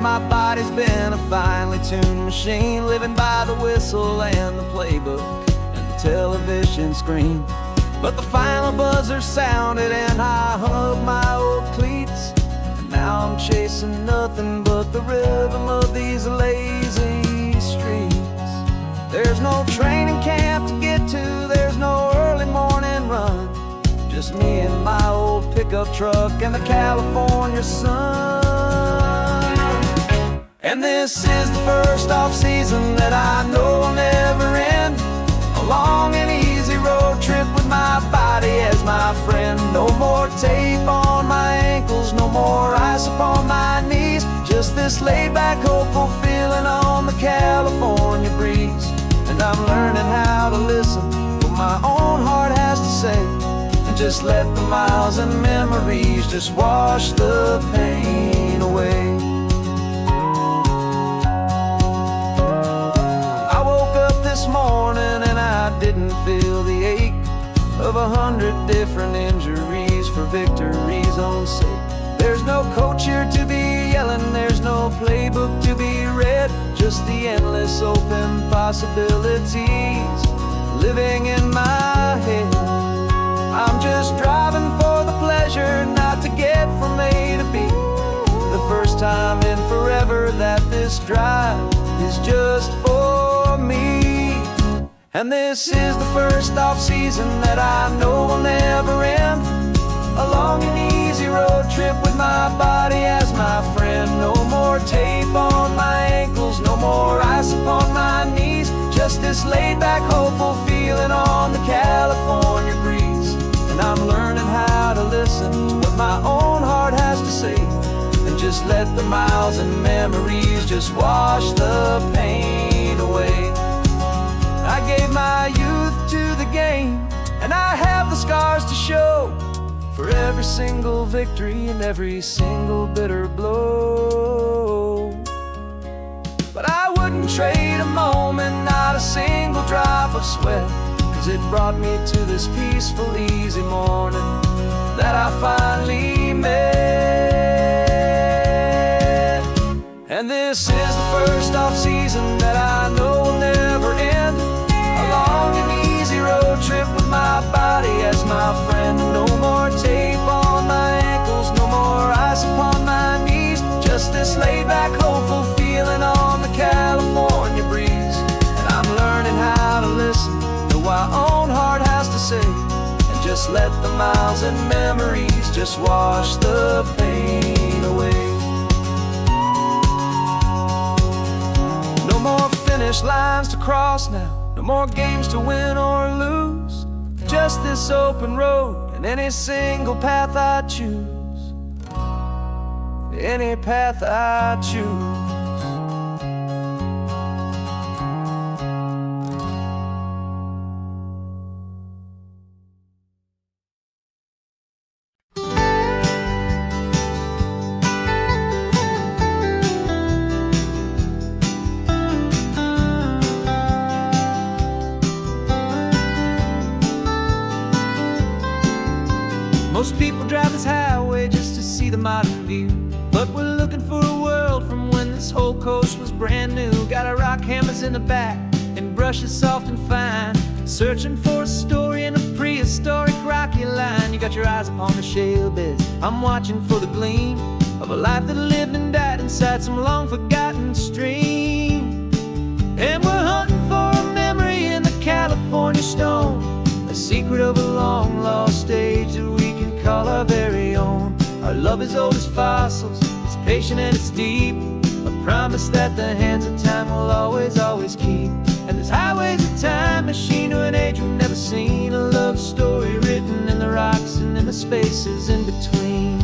my body's been a finely tuned machine, living by the whistle and the playbook and the television screen. But the final buzzer sounded and I hung up my old cleats, and now I'm chasing nothing but the rhythm of these lazy streets. There's no training camp to get to, there's no early morning run, just me and my old pickup truck and the California sun. And this is the first off-season that I know will never end, a long and easy road trip with my body as my friend. No more tape on my ankles, no more ice upon my knees, just this laid-back, hopeful feeling on the California breeze. And I'm learning how to listen to what my own heart has to say, and just let the miles and memories just wash the pain away. I woke up this morning and I didn't feel the ache of 100 different injuries for victory's own sake. There's no coach here to be yelling, there's no playbook to be read, just the endless open possibilities living in my head. I'm just driving for the pleasure, not to get from A to B. The first time in forever that this drive is just for me. And this is the first off-season that I know will never end, a long and easy road trip with my body as my friend. No more tape on my ankles, no more ice upon my knees, just this laid-back, hopeful feeling on the California breeze. And I'm learning how to listen to what my own heart has to say, and just let the miles and memories just wash the pain away. I gave my youth to the game, and I have the scars to show for every single victory and every single bitter blow. But I wouldn't trade a moment, not a single drop of sweat, 'cause it brought me to this peaceful, easy morning that I finally met. And this is the first off-season that I know will never end, a long and easy road trip with my body as my friend. No more tape on my ankles, no more ice upon my knees, just this laid-back, hopeful feeling on the California breeze. And I'm learning how to listen to what my own heart has to say, and just let the miles and memories just wash the pain away. No more finish lines to cross now, no more games to win or lose, just this open road and any single path I choose, any path I choose. Most people drive this highway just to see the modern view, but we're looking for a world from when this whole coast was brand new. Got our rock hammers in the back and brushes soft and fine, searching for a story in a prehistoric rocky line. You got your eyes upon the shale beds, I'm watching for the gleam of a life that lived and died inside some long forgotten stream. And we're hunting for a memory in the California stone, a secret of a long lost age that we can call our very own. Our love is old as fossils, it's patient and it's deep, a promise that the hands of time will always, always keep. And this highway's a time machine to an age we've never seen, a love story written in the rocks and in the spaces in between.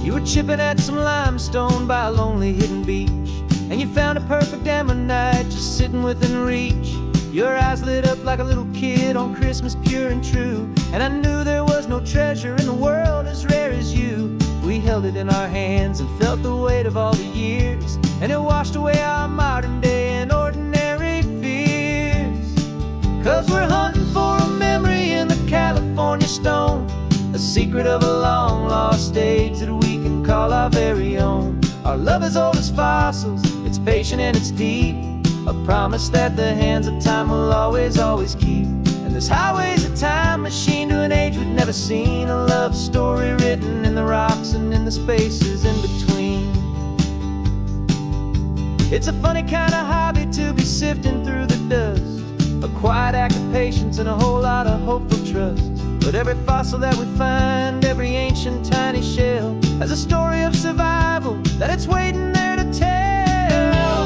You were chipping at some limestone by a lonely hidden beach, and you found a perfect ammonite just sitting within reach. Your eyes lit up like a little kid on Christmas, pure and true, and I knew there was no treasure in the world as rare as you. We held it in our hands and felt the weight of all the years, and it washed away our modern day and ordinary fears. 'Cause we're hunting for a memory in the California stone, a secret of a long lost age that we can can call our very own. Our love is old as fossils, it's patient and it's deep, a promise that the hands of time will always, always keep. And this highway's a time machine to an age we've never seen, a love story written in the rocks and in the spaces in between. It's a funny kind of hobby to be sifting through the dust, a quiet act of patience and a whole lot of hopeful trust. But every fossil that we find, every ancient tiny shell, has a story of survival that it's waiting there to tell.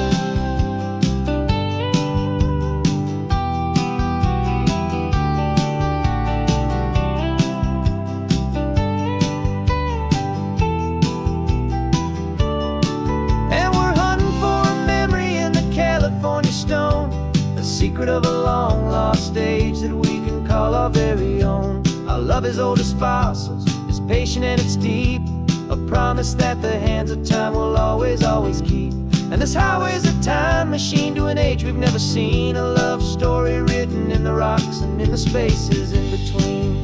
And we're hunting for a memory in the California stone, a secret of a long lost age that we can call our very own. Our love is old as fossils, it's patient and it's deep, a promise that the hands of time will always, always keep. And this highway's a time machine to an age we've never seen, a love story written in the rocks and in the spaces in between.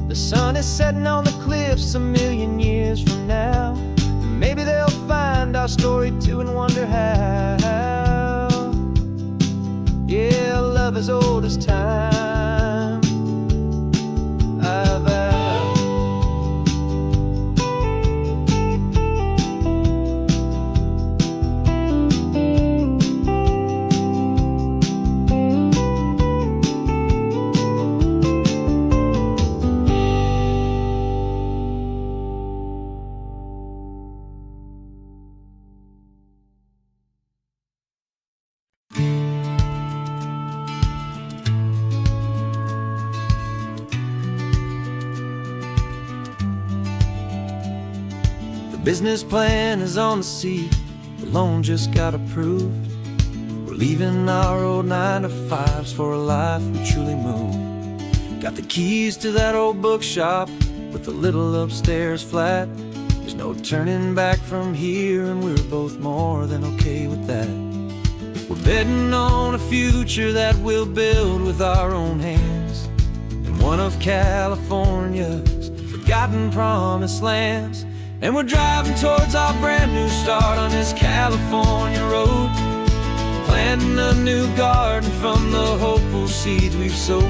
The sun is setting on the cliffs a million years from now, maybe they'll find our story too and wonder how. Yeah, love is old as time. Business plan is on the seat, the loan just got approved. We're leaving our old 9-to-5s for a life we truly move. Got the keys to that old bookshop with the little upstairs flat. There's no turning back from here, and we're both more than okay with that. We're betting on a future that we'll build with our own hands, in one of California's forgotten promised lands. And we're driving towards our brand new start on this California road, planting a new garden from the hopeful seeds we've sowed.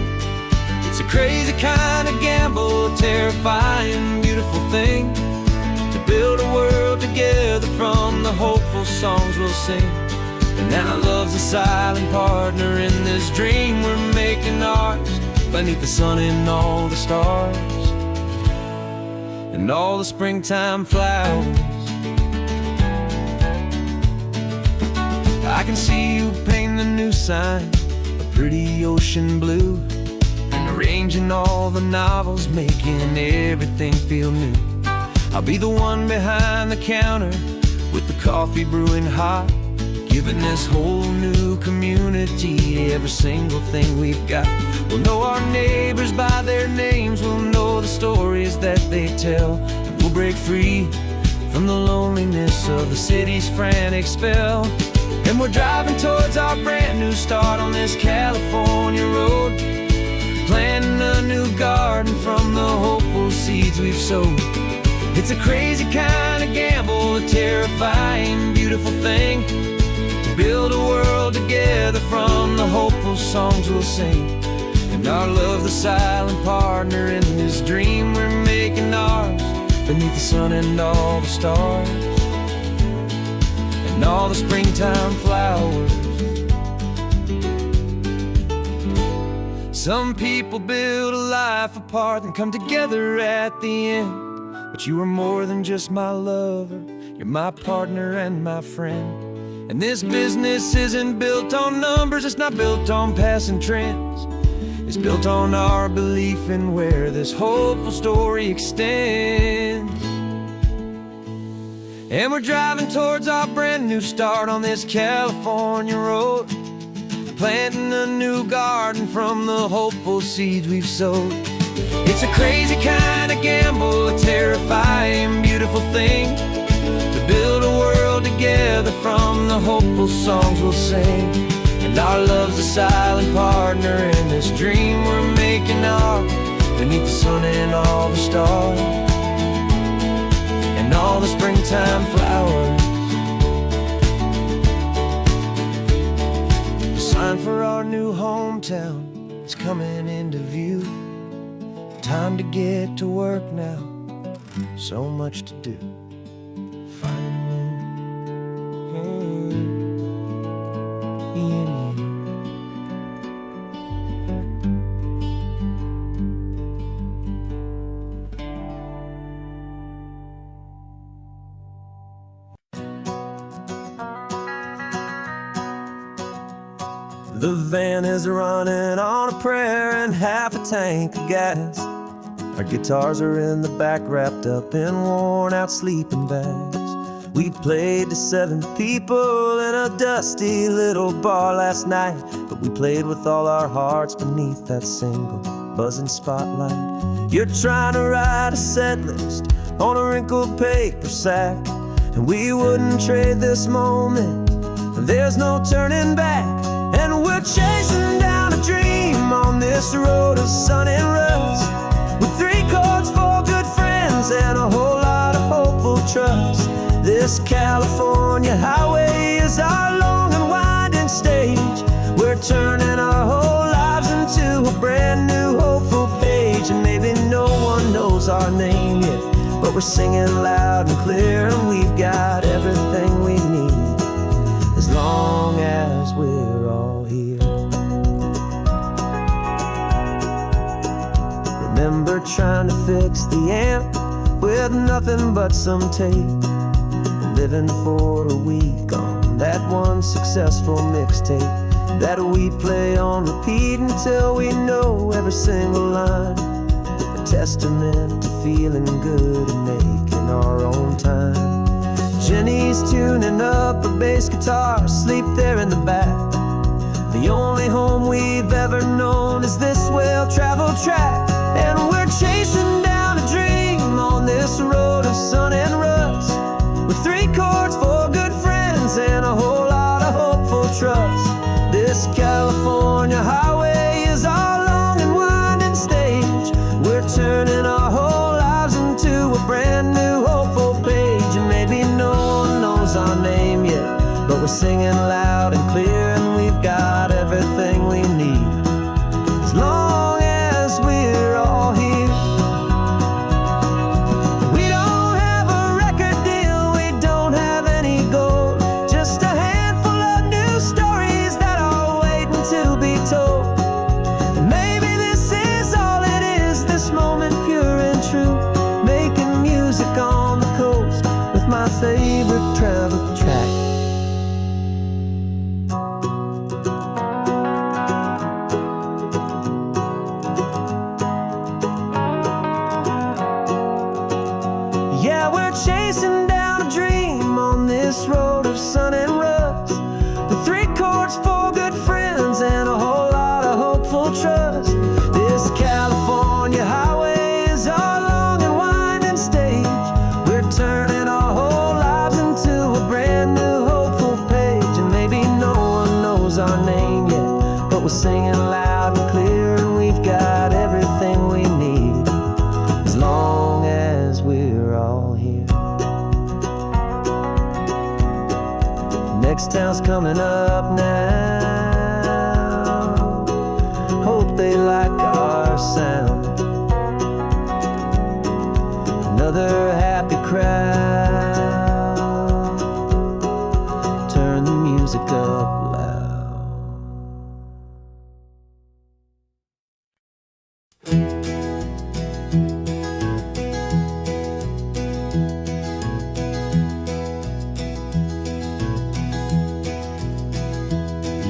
It's a crazy kind of gamble, a terrifying, beautiful thing, to build a world together from the hopeful songs we'll sing. And now love's a silent partner in this dream we're making ours, beneath the sun and all the stars and all the springtime flowers. I can see you painting the new sign, a pretty ocean blue, and arranging all the novels, making everything feel new. I'll be the one behind the counter with the coffee brewing hot, giving this whole new community every single thing we've got. We'll know our neighbors by their names, we'll know the stories that they tell, and we'll break free from the loneliness of the city's frantic spell. And we're driving towards our brand new start on this California road, planting a new garden from the hopeful seeds we've sowed. It's a crazy kind of gamble, a terrifying, beautiful thing, to build a world together from the hopeful songs we'll sing. And our love's the silent partner in this dream we're making ours, beneath the sun and all the stars and all the springtime flowers. Some people build a life apart and come together at the end, but you are more than just my lover, you're my partner and my friend. And this business isn't built on numbers, it's not built on passing trends, it's built on our belief in where this hopeful story extends. And we're driving towards our brand new start on this California road, planting a new garden from the hopeful seeds we've sowed. It's a crazy kind of gamble, a terrifying, beautiful thing, to build a world together from the hopeful songs we'll sing. And our love's a silent partner in this dream we're making ours, beneath the sun and all the stars and all the springtime flowers. The sign for our new hometown is coming into view. Time to get to work now, so much to do. The van is running on a prayer and half a tank of gas. Our guitars are in the back, wrapped up in worn-out sleeping bags. We played to 7 people in a dusty little bar last night, but we played with all our hearts beneath that single buzzing spotlight. You're trying to write a set list on a wrinkled paper sack, and we wouldn't trade this moment. There's no turning back. And we're chasing down a dream on this road of sun and rust, with 3 chords, 4 good friends, and a whole lot of hopeful trust. This California highway is our long and winding stage. We're turning our whole lives into a brand new hopeful page. And maybe no one knows our name yet, but we're singing loud and clear, and we've got everything we need, as long as we're all here. Remember trying to fix the amp with nothing but some tape, living for a week on that one successful mixtape that we play on repeat until we know every single line. A testament to feeling good and making our own time. Jenny's tuning up her bass guitar, asleep there in the back. The only home we've ever known is this well-traveled track. And we're chasing down a dream on this road of sun and rust, with 3 chords, 4 good friends, and a whole lot of hopeful trust. This California highway is our long and winding stage. We're turning our whole lives into a brand new hopeful page. And maybe no one knows our name yet, but we're singing loud and clear, and we've got everything we need, as long as we're all here. We don't have a record deal, we don't have any gold, just a handful of new stories that are waiting to be told. And maybe this is all it is, this moment pure and true, making music on the coast with my favorite travel track. Yeah, we're chasing down a dream on this road of sun and rust, with 3 chords, 4 good friends, and a whole lot of hopeful trust. This California highway is our long and winding stage. We're turning our whole lives into a brand new hopeful page. And maybe no one knows our name yet, but we're singing loud and clear, and we've got everything we need, as long as we're all here. Next town's coming up now, hope they like our sound. Another happy crowd, turn the music up loud.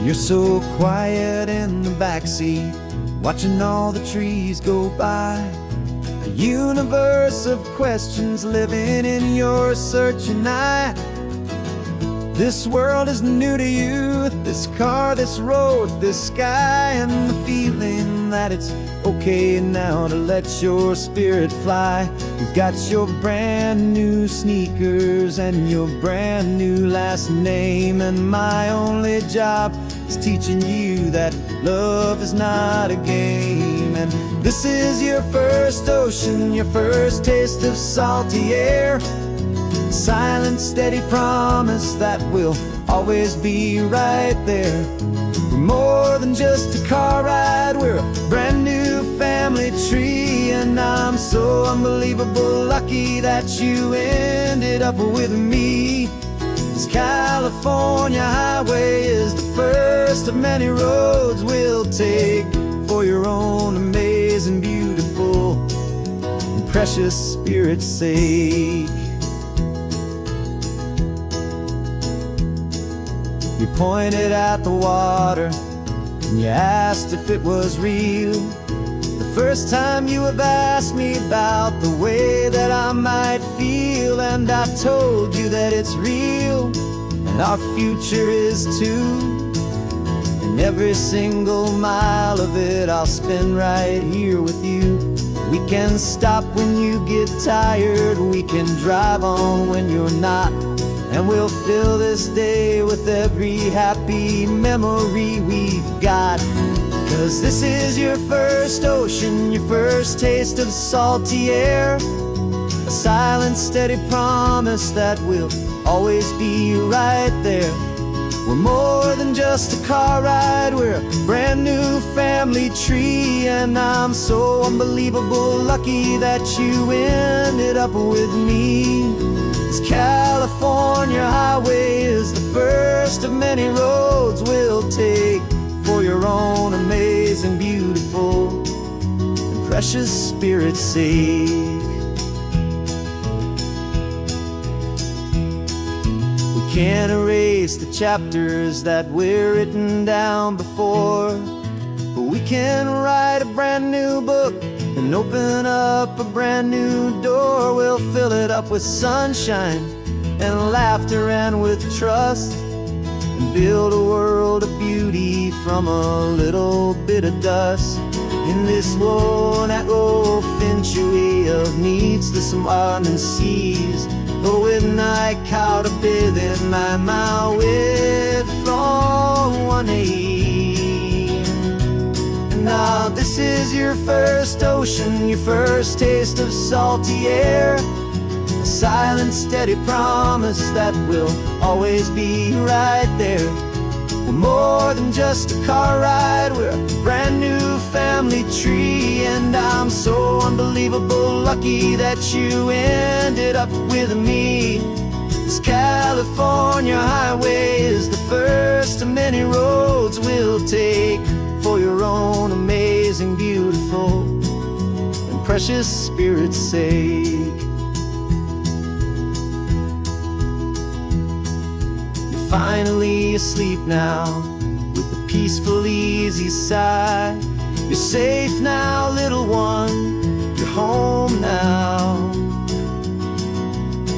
You're so quiet in the backseat, watching all the trees go by. A universe of questions living in your searching eye. This world is new to you, this car, this road, this sky, and the feeling that it's okay now to let your spirit fly. You've got your brand new sneakers and your brand new last name, and my only job is teaching you that love is not a game. And this is your first ocean, your first taste of salty air. silent, steady promise that we'll always be right there. We're more than just a car ride, we're a brand new family tree. And I'm so unbelievable lucky that you ended up with me. This California highway is the first of many roads we'll take for your own amazing, beautiful, and precious Spirit's sake. You pointed at the water and you asked if it was real. The first time you have asked me about the way that I might feel, and I told you that it's real and our future is too. And every single mile of it I'll spend right here with you. We can stop when you get tired, we can drive on when you're not, and we'll fill this day with every happy memory we've got. 'Cause this is your first ocean, your first taste of salty air, a silent, steady promise that we'll always be right there. We're more than just a car ride, we're a brand new family tree. And I'm so unbelievable lucky that you ended up with me. This California highway is the first of many roads we'll take for your own amazing, beautiful, and precious Spirit's sake. We can't erase the chapters that we're written down before, but we can write a brand new book and open up a brand new door. We'll fill it up with sunshine and laughter and with trust, and build a world of beauty from a little bit of dust. In this world that finchuí of needs the smarten seas, go with night caught a bit in my mouth with from one aim. And now this is your first ocean, your first taste of salty air, a silent, steady promise that we'll always be right there. We're more than just a car ride, we're a brand new family tree. And I'm so unbelievable lucky that you ended up with me. This California highway is the first of many roads we'll take for your own amazing, beautiful, and precious Spirit's sake. Finally asleep now, with a peaceful, easy sigh. You're safe now, little one, you're home now,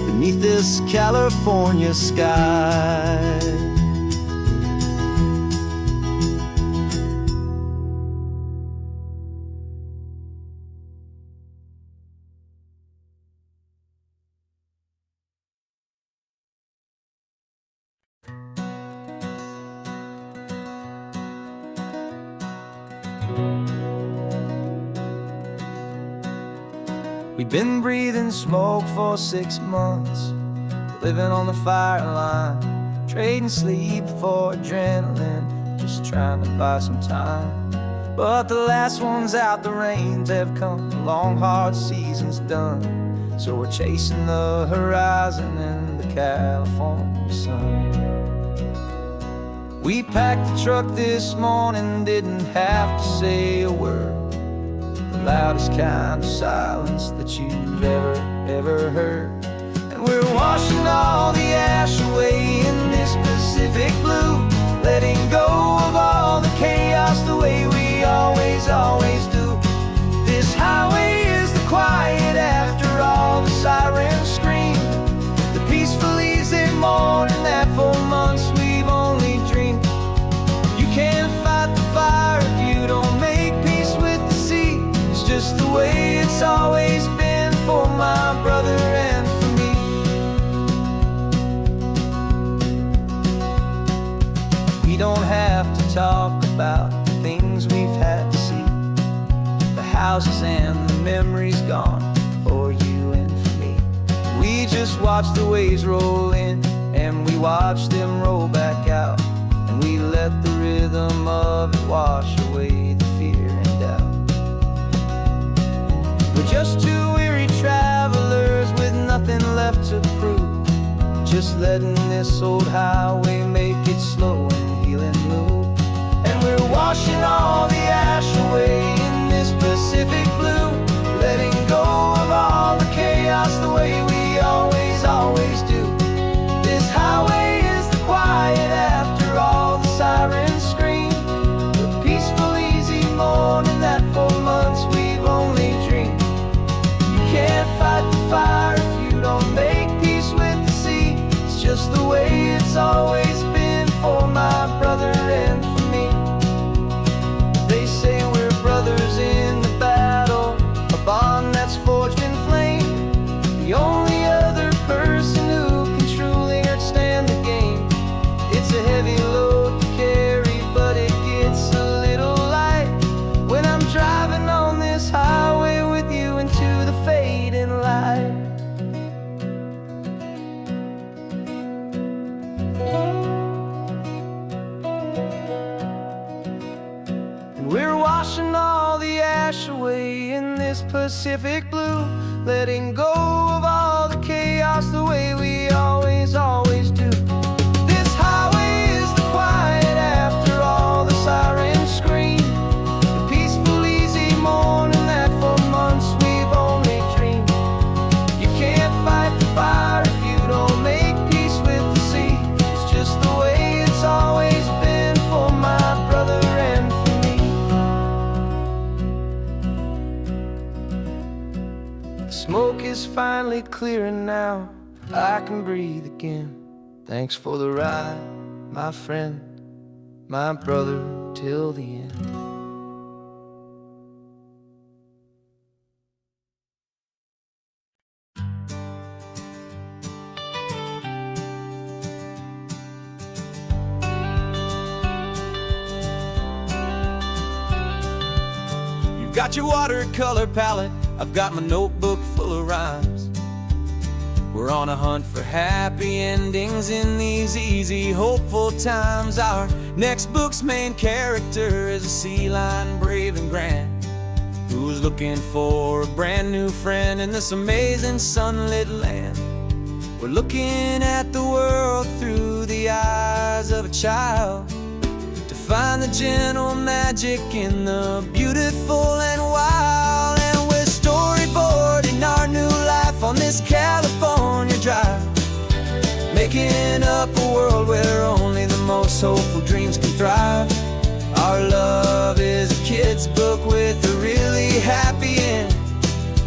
beneath this California sky. We've been breathing smoke for 6 months, living on the fire line, trading sleep for adrenaline, just trying to buy some time. But the last one's out, the rains have come, the long hard season's done, so we're chasing the horizon in the California sun. We packed the truck this morning, didn't have to say a word, the loudest kind of silence that you've ever heard. And we're washing all the ash away in this Pacific blue, letting go of all the chaos the way we always do. This highway is the quiet after all the sirens scream, the peaceful easy morning that for months we've only dreamed. You can't fight the fire if you don't make peace with the sea. It's just the way it's always been for my brother and for me. We don't have to talk about the things we've had to see, the houses and the memories gone for you and for me. We just just watched the waves roll in, and we watched them roll back out, and we let the rhythm of it wash away the fear and doubt. We're just two weary travelers with nothing left to prove, just letting this old highway make it slow and healing move. And we're washing all the ash away in this Pacific blue, letting go of all the chaos the way we always do. This highway is the quiet after all the sirens scream, the peaceful, easy morning that for months we've only dreamed. You can't fight the fire if you don't make peace with the sea. It's just the way it's always been for my brother and for me. They say we're brothers in the battle, a bond that's forged in flame. The only other person who can truly understand the game. It's a heavy load to carry, but it gets a little light when I'm driving on this highway with you into the fading light. And we're washing all the ash away in this Pacific blue, letting go of all the chaos the way we always do. This highway is the quiet after all the sirens scream, the peaceful, easy morning that for months we've only dreamed. You can't fight the fire if you don't make peace with the sea. It's just the way it's always been for my brother and for me. The smoke is finally clearing now, I can breathe again. Thanks for the ride, my friend, my brother, till the end. You've got your watercolor palette, I've got my notebook full of rhymes. We're on a hunt for happy endings in these easy, hopeful times. Our next book's main character is a sea lion, brave and grand, who's looking for a brand new friend in this amazing sunlit land. We're looking at the world through the eyes of a child, to find the gentle magic in the beautiful and wild. And we're storyboarding our new life on this California drive, making up a world where only the most hopeful dreams can thrive. Our love is a kid's book with a really happy end,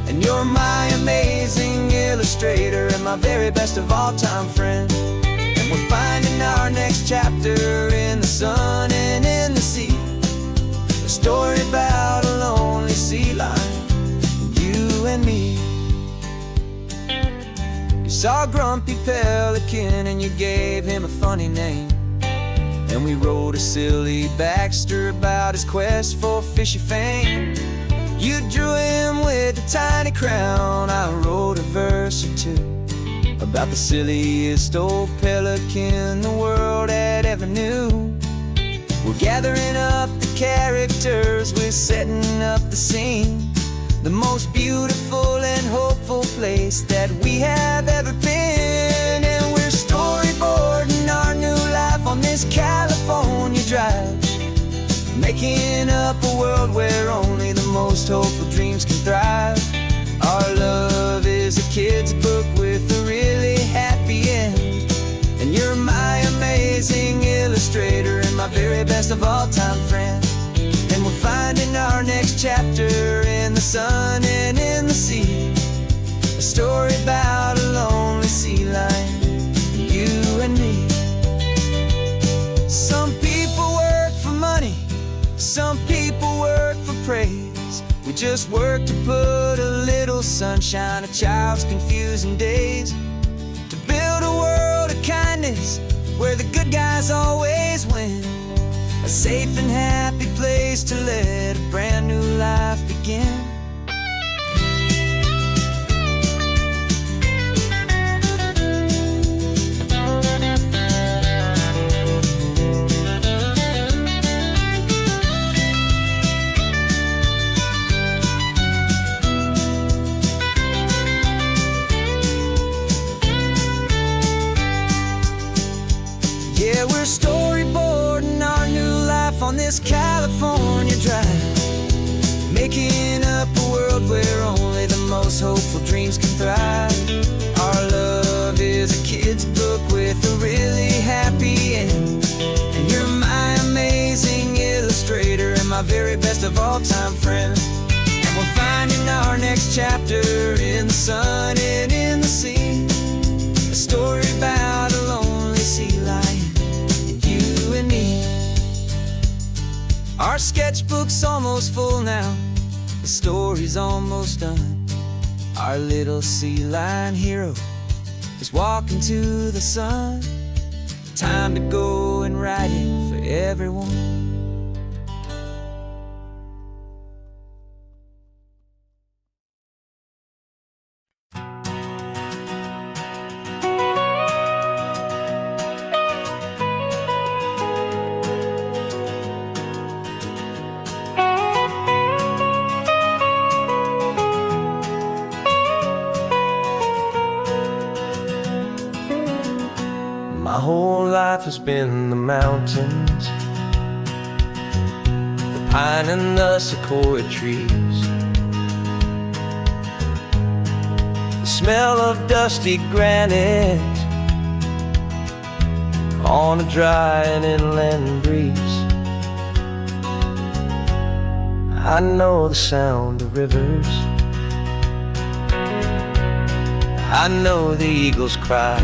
and you're my amazing illustrator and my very best of all time friend. And we're finding our next chapter in the sun and in the sea, a story about a lonely sea lion, you and me. You saw a grumpy pelican and you gave him a funny name, and we wrote a silly Baxter about his quest for fishy fame. You drew him with a tiny crown, I wrote a verse or two about the silliest old pelican the world had ever knew. We're gathering up the characters, we're setting up the scene, the most beautiful and hopeful place that we have ever been. And we're storyboarding our new life on this California drive, making up a world where only the most hopeful dreams can thrive. Our love is a kid's book with a really happy end, and you're my amazing illustrator and my very best of all time friend. And we're finding our next chapter in the sun and in the sea, a story about a lonely sea lion, you and me. Some people work for money, some people work for praise. We just work to put a little sunshine in a child's confusing days, to build a world of kindness where the good guys always win, a safe and happy place to let a brand new life begin. so dreams can thrive. Our love is a kid's book with a really happy end, and you're my amazing illustrator and my very best of all-time friend. And we're finding our next chapter in the sun and in the sea, a story about a lonely sea lion and you and me. Our sketchbook's almost full now, the story's almost done. Our little sea lion hero is walking to the sun. Time to go and write it for everyone. My whole life has been the mountains, the pine and the sequoia trees, the smell of dusty granite on a dry and inland breeze. I know the sound of rivers, I know the eagles cry,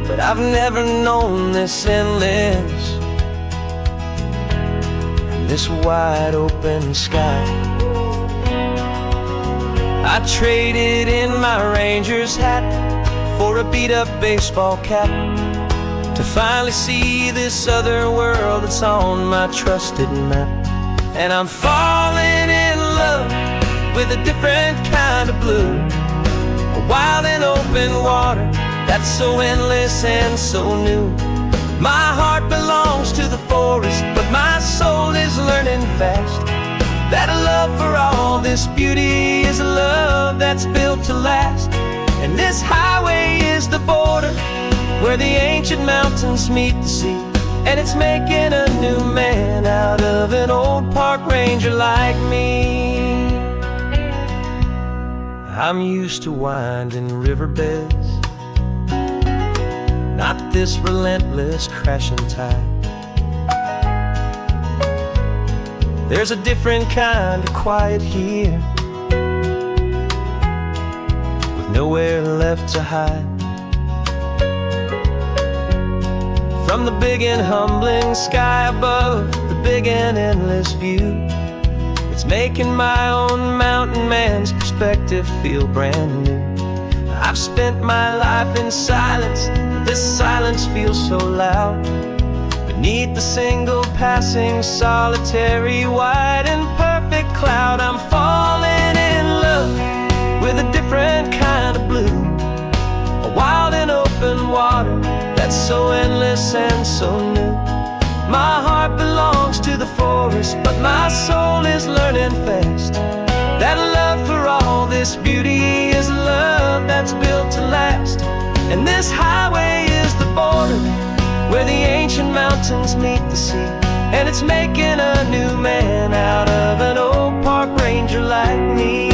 but I've never known this endless and this wide open sky. I traded in my ranger's hat for a beat-up baseball cap to finally see this other world that's on my trusted map. And I'm falling in love with a different kind of blue, a wild and open water that's so endless and so new. My heart belongs to the forest, but my soul is learning fast that a love for all this beauty is a love that's built to last. And this highway is the border where the ancient mountains meet the sea, and it's making a new man out of an old park ranger like me. I'm used to winding riverbeds, not this relentless crashing tide. There's a different kind of quiet here, with nowhere left to hide. From the big and humbling sky above, the big and endless view, it's making my own mountain man's perspective feel brand new. I've spent my life in silence, this silence feels so loud. Beneath the single passing solitary white and perfect cloud, I'm falling in love with a different kind of blue, a wild and open water that's so endless and so new. My heart belongs to the forest, but my soul is learning fast that love for all this beauty is a love that's built to last. And this highway is the border where the ancient mountains meet the sea, and it's making a new man out of an old park ranger like me.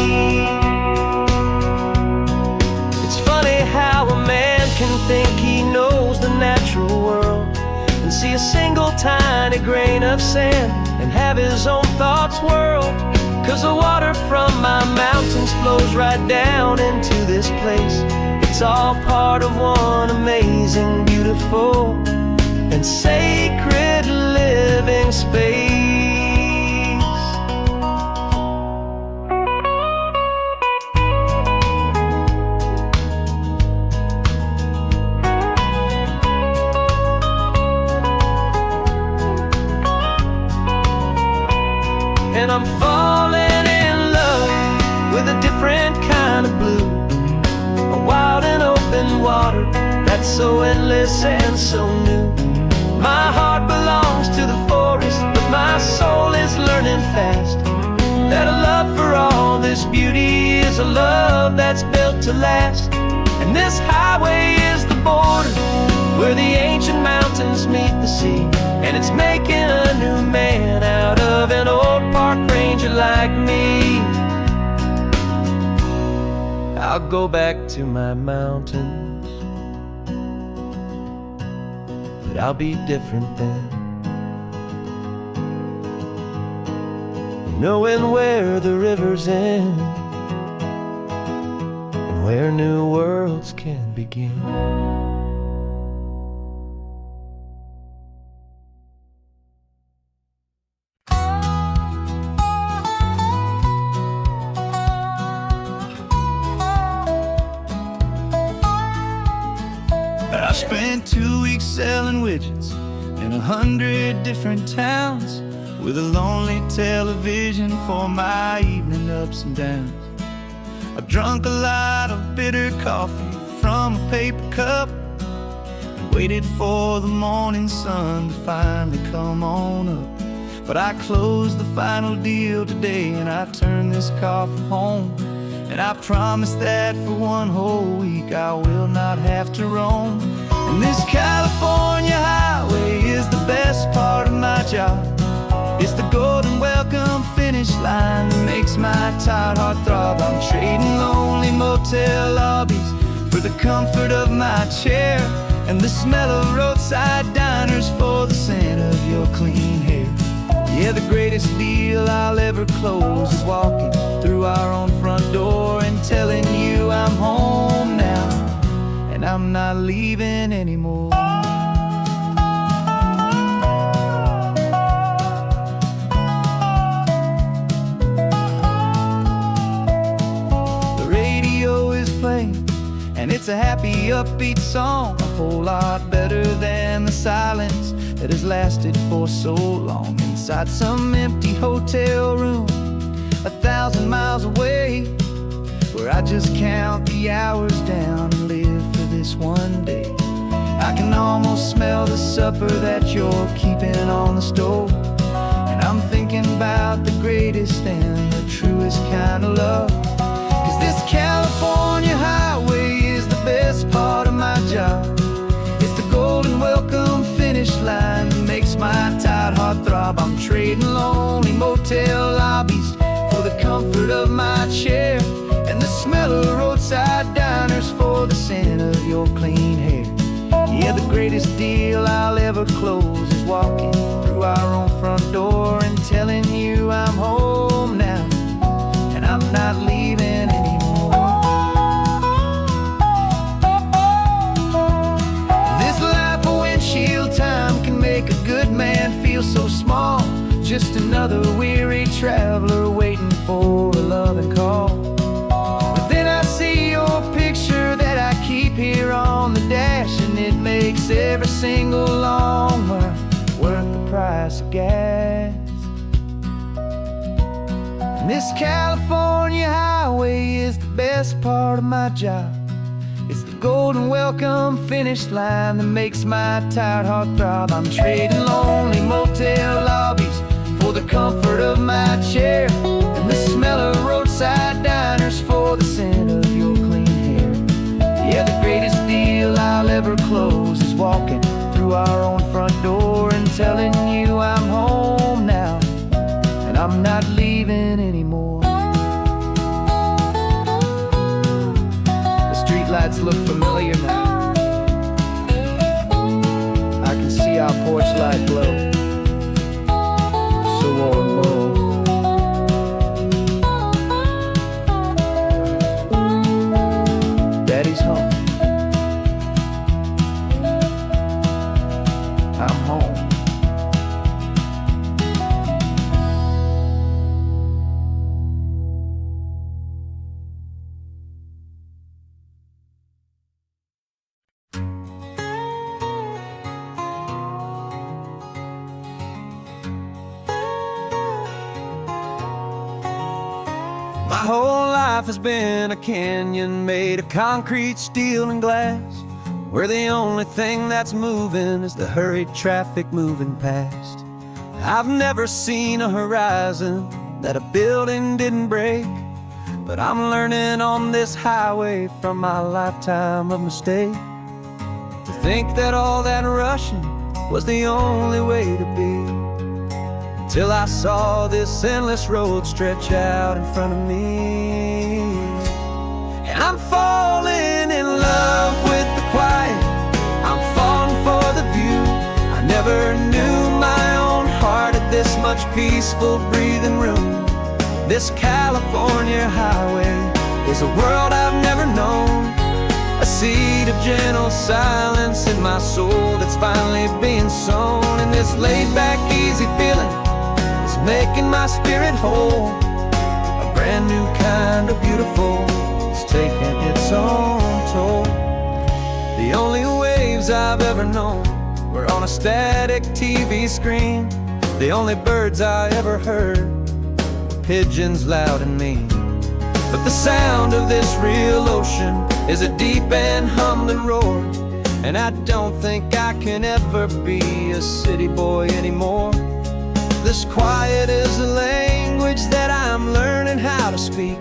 It's funny how a man can think he knows the natural world and see a single tiny grain of sand and have his own thoughts whirled. 'Cause the water from my mountains flows right down into this place. It's all part of one amazing, beautiful, and sacred living space. And I'm falling in love with a different kind of blue, a wild and open water that's so endless and so new. My heart belongs to the forest, but my soul is learning fast that a love for all this beauty is a love that's built to last. And this highway is the border where the ancient mountains meet the sea, and it's making a new man out of an old park ranger like me. I'll go back to my mountains, but I'll be different then, knowing where the rivers end and where new worlds can begin. I spent 2 weeks selling widgets in 100 different towns, with a lonely television for my evening ups and downs. I drunk a lot of bitter coffee from a paper cup and waited for the morning sun to finally come on up. But I closed the final deal today and I turned this coffee home. And I promise that for one whole week I will not have to roam. And this California highway is the best part of my job. It's the golden welcome finish line that makes my tired heart throb. I'm trading lonely motel lobbies for the comfort of my chair, and the smell of roadside diners for the scent of your clean hair. Yeah, the greatest deal I'll ever close is walking through our own front door and telling you I'm home now, and I'm not leaving anymore. The radio is playing, and it's a happy, upbeat song, a whole lot better than the silence that has lasted for so long. Inside some empty hotel room 1,000 miles away, where I just count the hours down and live for this one day. I can almost smell the supper that you're keeping on the stove, and I'm thinking about the greatest and the truest kind of love. 'Cause this California highway is the best part of my job. It's the golden welcome finish line that makes my tired heart throb. I'm trading lonely motel lobbies for the comfort of my chair, and the smell of roadside diners for the scent of your clean hair. Yeah, the greatest deal I'll ever close is walking through our own front door and telling you I'm home now, and I'm not leaving anymore. This life of windshield time can make a good man feel so small, just another weary traveler waiting for a loving call. But then I see your picture that I keep here on the dash, and it makes every single long mile worth the price of gas. And this California highway is the best part of my job. It's the golden welcome finish line that makes my tired heart throb. I'm trading lonely motel lobbies for the comfort of my chair, and the smell of roadside diners for the scent of your clean hair. Yeah, the greatest deal I'll ever close is walking through our own front door and telling you I'm home now, and I'm not leaving anymore. The streetlights look familiar now. I can see our porch light glow, so warm, low. Daddy's home. I'm home. My whole life has been a canyon made of concrete, steel, and glass, where the only thing that's moving is the hurried traffic moving past. I've never seen a horizon that a building didn't break, but I'm learning on this highway from my lifetime of mistakes to think that all that rushing was the only way to be, till I saw this endless road stretch out in front of me. And I'm falling in love with the quiet, I'm falling for the view. I never knew my own heart had this much peaceful breathing room. This California highway is a world I've never known, a seed of gentle silence in my soul that's finally being sown. And this laid-back, easy feeling is making my spirit whole. A brand new kind of beautiful is taking its own toll. The only waves I've ever known were on a static TV screen. The only birds I ever heard were pigeons loud and mean. But the sound of this real ocean is a deep and humbling roar, and I don't think I can ever be a city boy anymore. This quiet is a language that I'm learning how to speak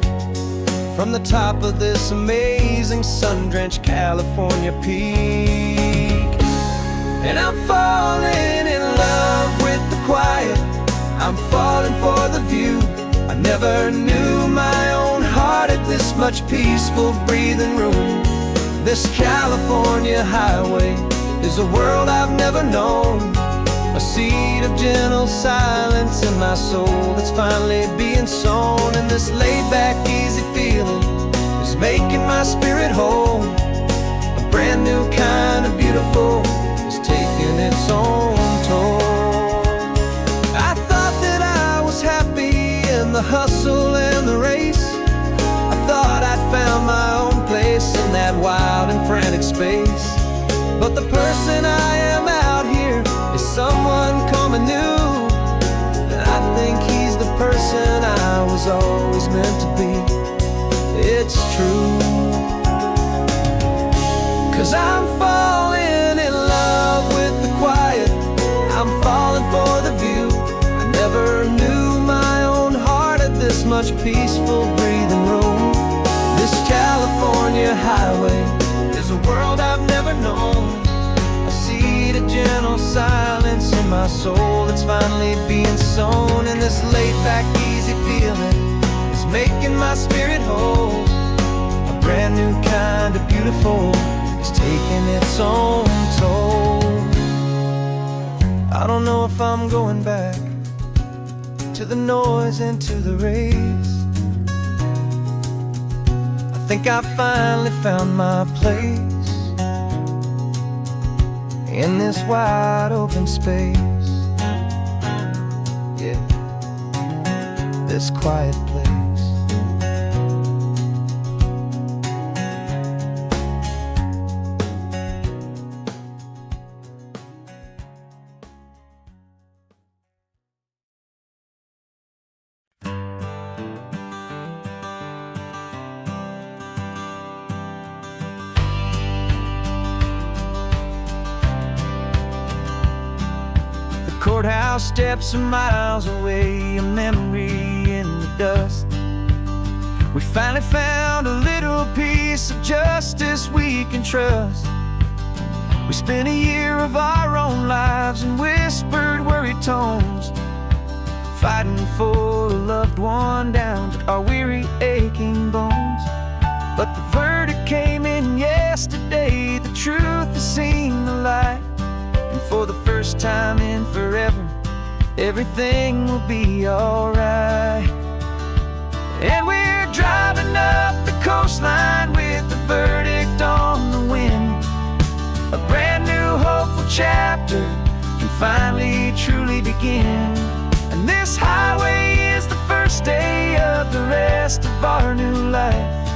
from the top of this amazing sun-drenched California peak. And I'm falling in love with the quiet, I'm falling for the view. I never knew my own heart had this much peaceful breathing room. This California highway is a world I've never known, a seed of gentle silence in my soul that's finally being sown. And this laid-back, easy feeling is making my spirit whole. A brand new kind of beautiful is taking its own toll. I thought that I was happy in the hustle and the race. I thought I'd found my own place in that wild and frantic space. But the person I am out here is someone coming new, and I think he's the person I was always meant to be. It's true, 'cause I'm falling in love with the quiet, I'm falling for the view. I never knew my own heart had this much peaceful breathing room. This California highway is a world I've never known, a seed of gentle silence in my soul that's finally being sown. And this laid-back, easy feeling is making my spirit whole. A brand new kind of beautiful is taking its own toll. I don't know if I'm going back to the noise and to the race. I think I finally found my place in this wide open space. Yeah, this quiet place. Courthouse steps are miles away, a memory in the dust. We finally found a little piece of justice we can trust. We spent a year of our own lives in whispered, worried tones, fighting for a loved one down to our weary, aching bones. But the verdict came in yesterday, the truth has seen the light. And for the first time in forever, everything will be alright. And we're driving up the coastline with the verdict on the wind. A brand new hopeful chapter can finally truly begin. And this highway is the first day of the rest of our new life,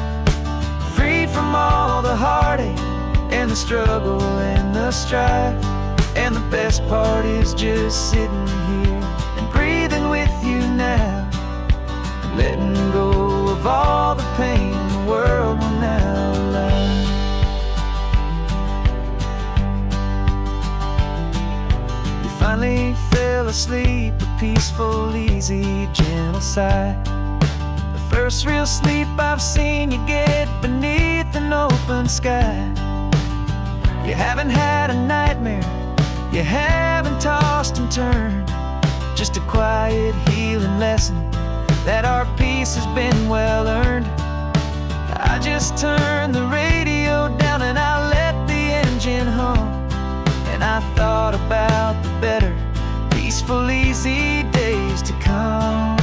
free from all the heartache and the struggle and the strife. And the best part is just sitting here and breathing with you now, and letting go of all the pain the world will now allow. You finally fell asleep, a peaceful, easy, gentle sigh. The first real sleep I've seen you get beneath an open sky. You haven't had a nightmare, you haven't tossed and turned, just a quiet healing lesson that our peace has been well earned. I just just turned the radio down and I let the engine hum. And I thought about the better, peaceful, easy days to come.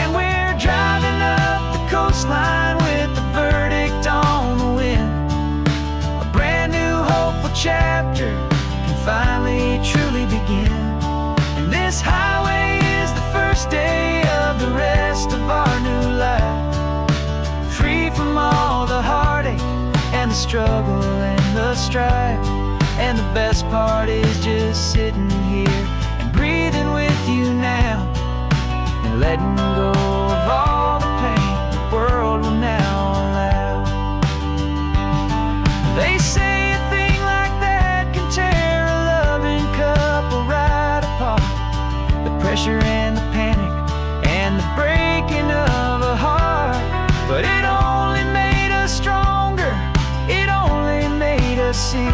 And we're driving up the coastline with the verdict on the wind. A brand new hopeful chapter can finally truly begin. And this highway is the first day of the rest of our new life, free from all the heartache and the struggle and the strife. And the best part is just sitting here and breathing with you now, and letting go of all the pain the world will now allow. They say a thing like that can tear a loving couple right apart. The pressure and the panic and the breaking of a heart. But it only made us stronger, it only made us see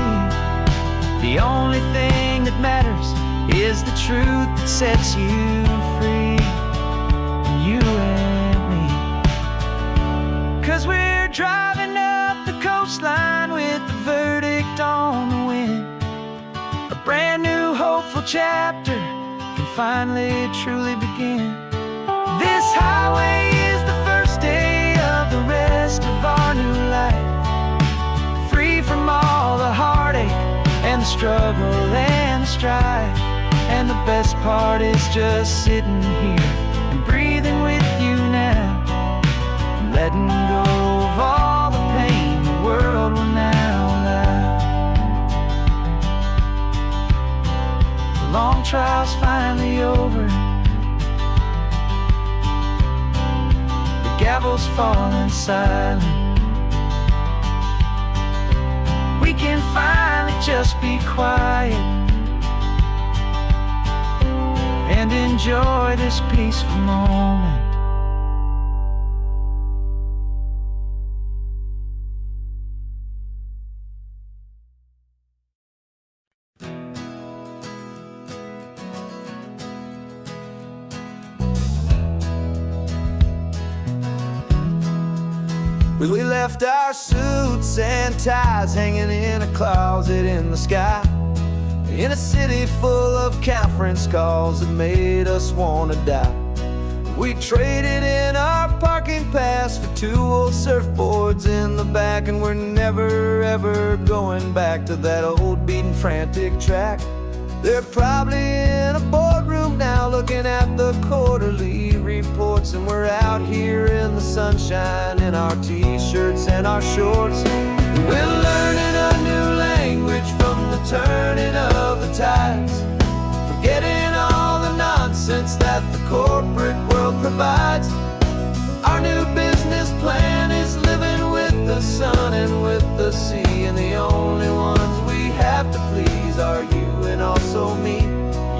the only thing that matters is the truth that sets you free, you and me. 'Cause we're driving up the coastline with the verdict on the wind. A brand new hopeful chapter can finally truly begin. This highway is the first day of the rest of our new life, free from all the heartache and the struggle and the strife. And the best part is just sitting here and breathing with you now, and letting go of all the pain the world will now allow. The long trial's finally over, the gavel's falling silent. We can finally just be quiet and enjoy this peaceful moment. We left our suits and ties hanging in a closet in the sky, in a city full of conference calls that made us want to die. We traded in our parking pass for 2 old surfboards in the back, and we're never ever going back to that old beaten frantic track. They're probably in a boardroom now looking at the quarterly reports, and we're out here in the sunshine in our t-shirts and our shorts. We're learning a new language from the turning of the tides, forgetting all the nonsense that the corporate world provides. Our new business plan is living with the sun and with the sea, and the only ones we have to please are you and also me.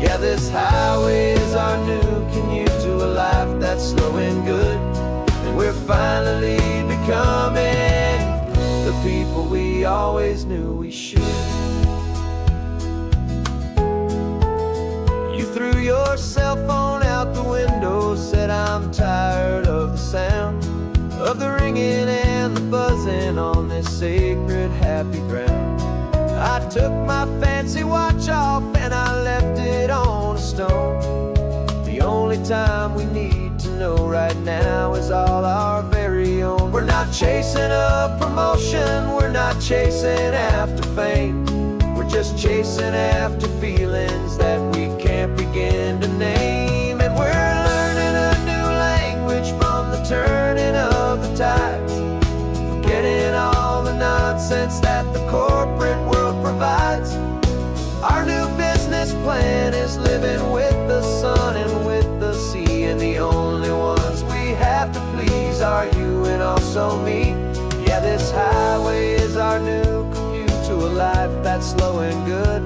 Yeah, this highway is our new commute to a life that's slow and good, and we're finally becoming the people we always knew we should. You threw your cell phone out the window, said I'm tired of the sound of the ringing and the buzzing on this sacred happy ground. I took my fancy watch off and I left it on a stone. The only time we need to know right now is all our very own. We're not chasing a promotion, we're not chasing after fame. We're just chasing after feelings that we can't begin to name. And we're learning a new language from the turning of the tides, forgetting all the nonsense that the corporate world provides. Our new business plan is living with the sun and with the sea, and the only ones we have to please are you and also me. Yeah, this highway is our new commute to a life that's slow and good,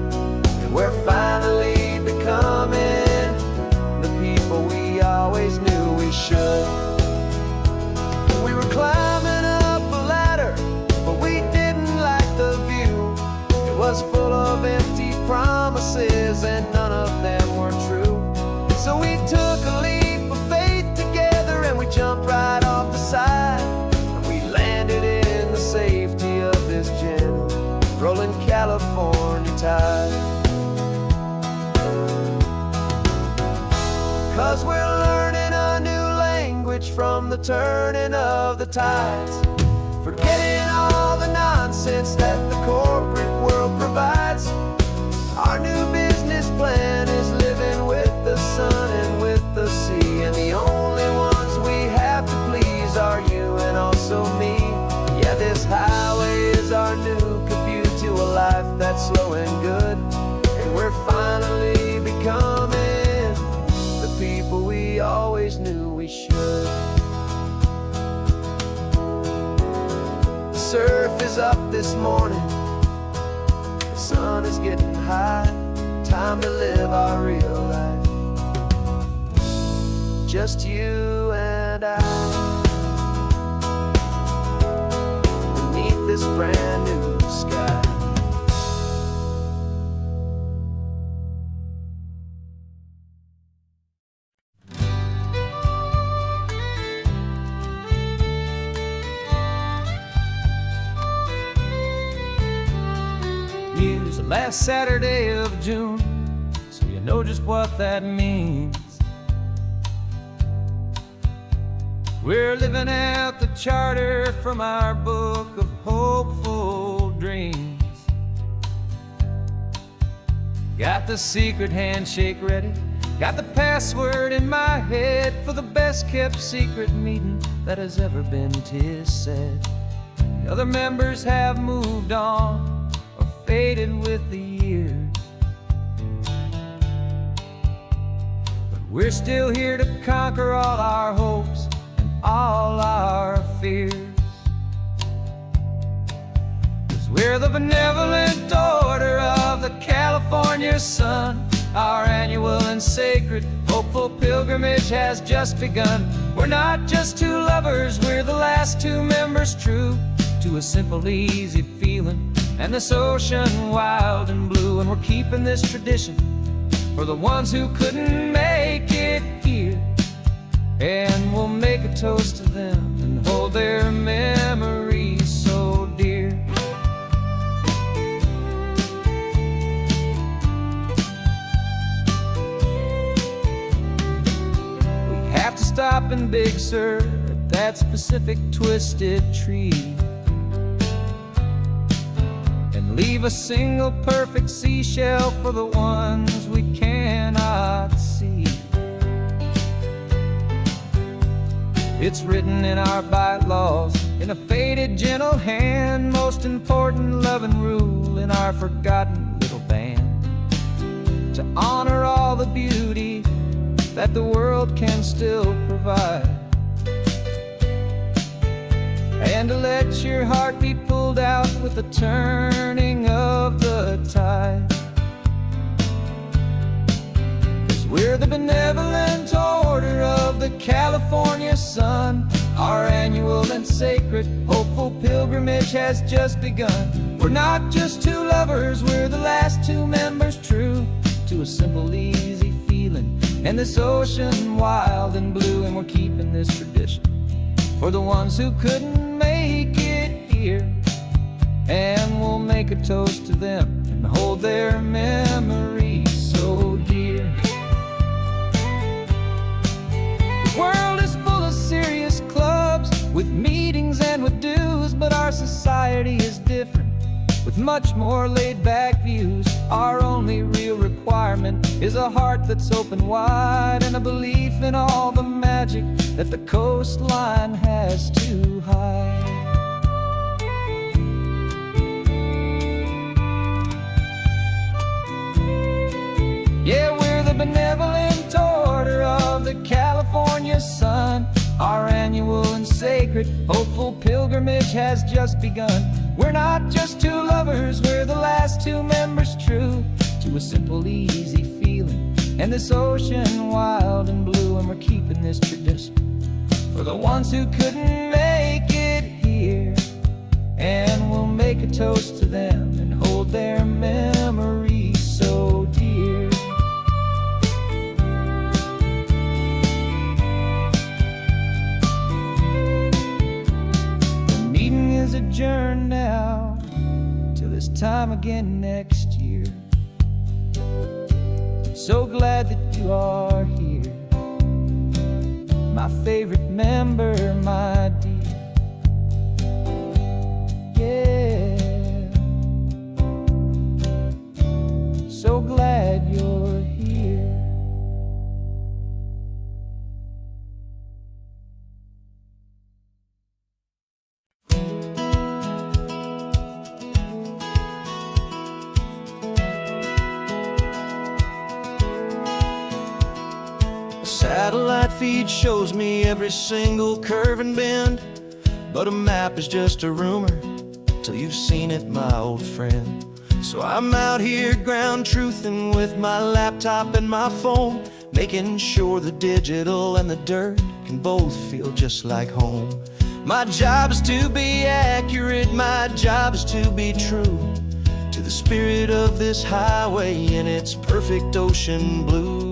and we're finally becoming the people we always knew we should. We were climbing up a ladder, but we didn't like the view. It was full of empty promises and none of them were true. So we took a leap of faith together and we jumped right off the side, and we landed 'cause we're learning a new language from the turning of the tides, forgetting all the nonsense that the corporate world provides. Our new business plan is living with the sun and with the sea, and the only ones we have to please are you and also me. Yeah, this highway is our new commute to a life that's slow and good, and we're finally becoming the people we always knew we should. The surf is up this morning, the sun is getting high, time to live our real life, just you and I, beneath this brand new sky. It's the last Saturday of June, so you know just what that means. We're living out the charter from our book of hopeful dreams. Got the secret handshake ready, got the password in my head for the best kept secret meeting that has ever been, 'tis said. The other members have moved on or faded with the years, but we're still here to conquer all our hopes and all our fears. 'Cause we're the benevolent order of the California sun. Our annual and sacred hopeful pilgrimage has just begun. We're not just two lovers, we're the last two members true to a simple, easy feeling and this ocean wild and blue. And we're keeping this tradition for the ones who couldn't make it here, and we'll make a toast to them and hold their memories so dear. We have to stop in Big Sur at that specific twisted tree, leave a single perfect seashell for the ones we cannot see. It's written in our bylaws in a faded gentle hand, most important love and rule in our forgotten little band, to honor all the beauty that the world can still provide, and to let your heart be pulled out with the turning of the tide. 'Cause we're the benevolent order of the California sun. Our annual and sacred hopeful pilgrimage has just begun. We're not just two lovers, we're the last two members true to a simple, easy feeling and this ocean wild and blue. And we're keeping this tradition for the ones who couldn't make it here, and we'll make a toast to them and hold their memories so dear. The world is full of serious clubs with meetings and with dues, but our society is different with much more laid-back views. Our only real requirement is a heart that's open wide and a belief in all the magic that the coastline has to hide. Yeah, we're the benevolent order of the California sun. Our annual and sacred hopeful pilgrimage has just begun. We're not just two lovers, we're the last two members true to a simple, easy feeling and this ocean wild and blue. And we're keeping this tradition for the ones who couldn't make it here, and we'll make a toast to them and hold their memories so dear. The meeting is adjourned now till this time again next year. So glad that you are here, my favorite member, my dear. Yeah, so glad you're here. Satellite feed shows me every single curve and bend, but a map is just a rumor till you've seen it, my old friend. So I'm out here ground truthing with my laptop and my phone, making sure the digital and the dirt can both feel just like home. My job is to be accurate, my job is to be true to the spirit of this highway in its perfect ocean blue.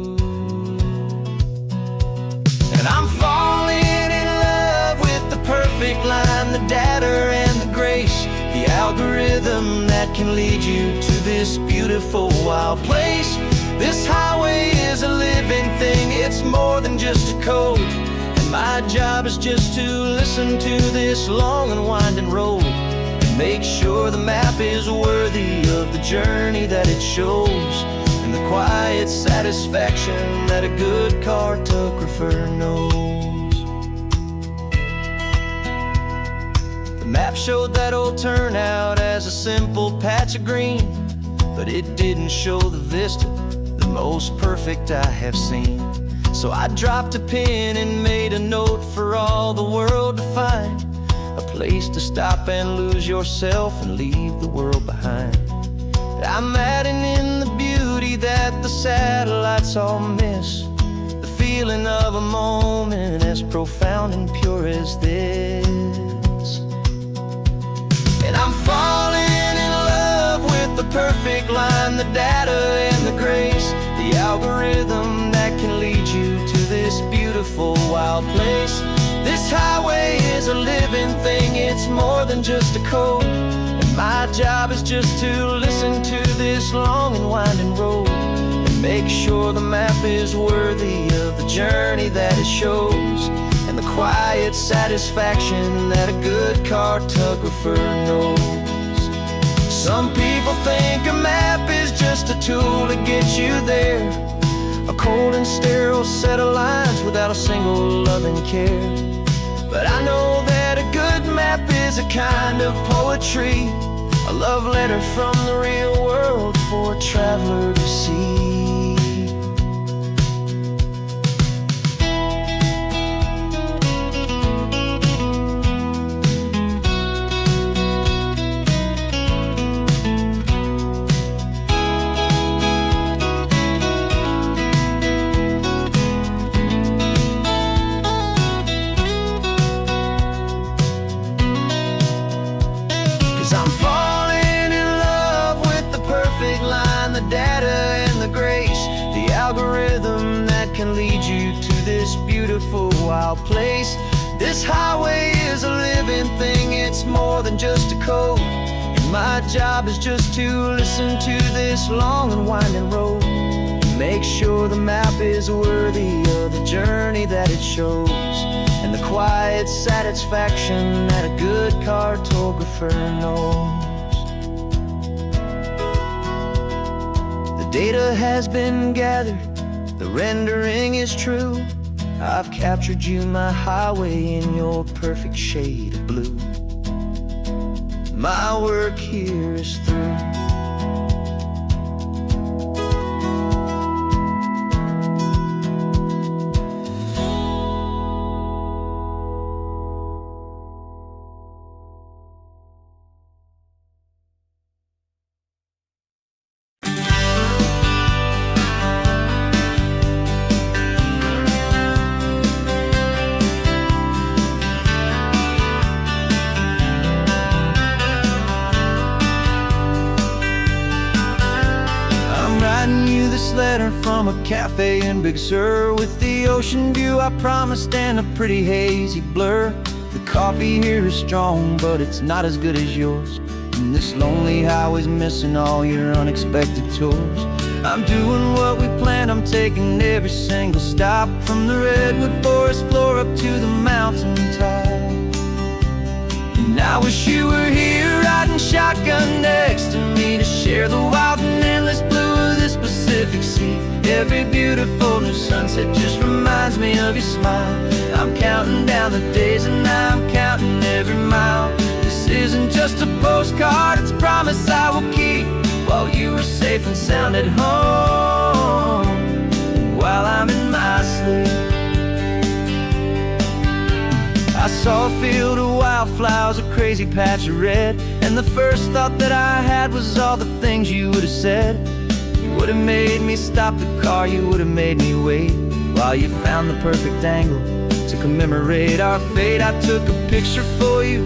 And I'm falling in love with the perfect line, the data and the grace, the algorithm that can lead you to this beautiful wild place. This highway is a living thing, it's more than just a code. And my job is just to listen to this long and winding road and make sure the map is worthy of the journey that it shows, and the quiet satisfaction that a good cartographer knows. The map showed that old turnout as a simple patch of green, but it didn't show the vista, the most perfect I have seen. So I dropped a pin and made a note for all the world to find, a place to stop and lose yourself and leave the world behind. I'm adding in the beauty that the satellites all miss, the feeling of a moment as profound and pure as this. And I'm falling in love with the perfect line, the data and the grace, the algorithm that can lead you to this beautiful wild place. This highway is a living thing, it's more than just a code. My job is just to listen to this long and winding road and make sure the map is worthy of the journey that it shows, and the quiet satisfaction that a good cartographer knows. Some people think a map is just a tool to get you there, a cold and sterile set of lines without a single loving care. But I know that a good map is a kind of poetry, a love letter from the real world for a traveler to see. 'Cause I'm falling in love with the perfect line, the data and the grace, the algorithm that can lead you to this beautiful wild place. This highway is a living thing, it's more than just a code. And my job is just to listen to this long and winding road and make sure the map is worthy of the journey that it shows, and the quiet satisfaction that a good cartographer knows. The data has been gathered, the rendering is true. I've captured you, my highway, in your perfect shade of blue. My work here is through. Letter from a cafe in Big Sur, with the ocean view I promised and a pretty hazy blur. The coffee here is strong, but it's not as good as yours, and this lonely highway's missing all your unexpected tours. I'm doing what we planned, I'm taking every single stop, from the redwood forest floor up to the mountain top. And I wish you were here riding shotgun next to me, to share the wild and endless blue of this Pacific Sea. Every beautiful new sunset just reminds me of your smile. I'm counting down the days and I'm counting every mile. This isn't just a postcard, it's a promise I will keep, while you are safe and sound at home, while I'm in my sleep. I saw a field of wildflowers, a crazy patch of red, and the first thought that I had was all the things you would have said. You would have made me stop the car, you would have made me wait, while you found the perfect angle to commemorate our fate. I took a picture for you,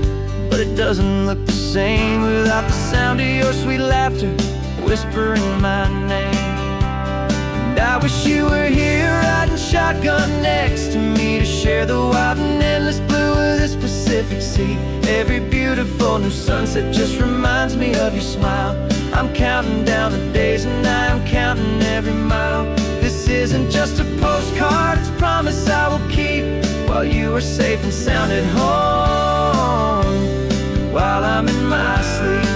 but it doesn't look the same without the sound of your sweet laughter whispering my name. And I wish you were here riding shotgun next to me, to share the wild and endless blue of this Pacific Sea. Every beautiful new sunset just reminds me of your smile. I'm counting down the days and I'm counting every mile. This isn't just a postcard, it's a promise I will keep, while you are safe and sound at home, while I'm in my sleep.